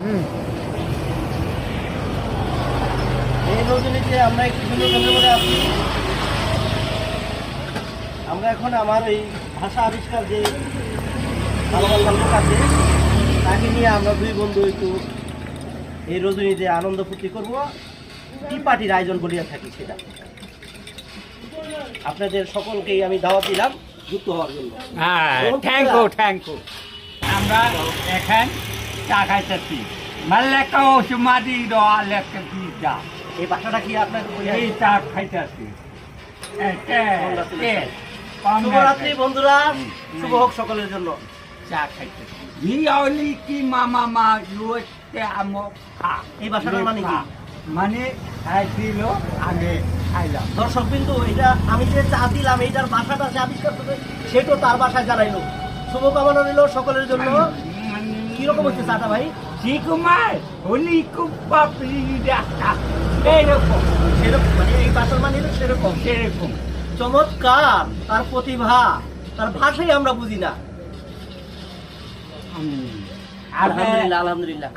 এই রজনীতে আমরা একটু বিনোদনের মধ্যে আছি। আমরা এখন আমার এই ভাষা আবিষ্কার যে ভালো লোক আছে তাকে নিয়ে আমরা দুই বন্ধু একটু এই রজনীতে আনন্দ ফুর্তি করবো, টি পার্টির আয়োজন করিয়া থাকি। সেটা আপনাদের সকলকেই আমি দাওয়াত দিলাম যুক্ত হওয়ার জন্য। Thank you. আমরা এখন চা খাইতেছি, মাল্লেকা ওসমাদি লেখা পিজা, এই বাসাটা কি আপনার এই চা খাইতেছি। শুভরাত্রি বন্ধুরা, শুভ হোক সকলের জন্য। চা খাইতেছি ভিওলি কি মামা মা লুতে আমো খা। এই বাসাটার মানে কি? মানে খাইছিল আগে খাইলাম। দর্শক বিন্দু, এটা আমি যে চা দিলাম এইটার বাসাটা যে আবিষ্কার করবে সেটাও তার বাসায় জানাইলো। শুভকামনা রইল সকলের জন্য। কিরকম হচ্ছে চাটা ভাই? শ্রীকুমার হলি কুপাপলি ডাক্তা এইরকম সেরকম, মানে এই বাসার মানে হলো সেরকম। সেরকম চমৎকার, তার প্রতিভা, তার ভাষাই আমরা বুঝি না। আলহামদুলিল্লাহ আলহামদুলিল্লাহ।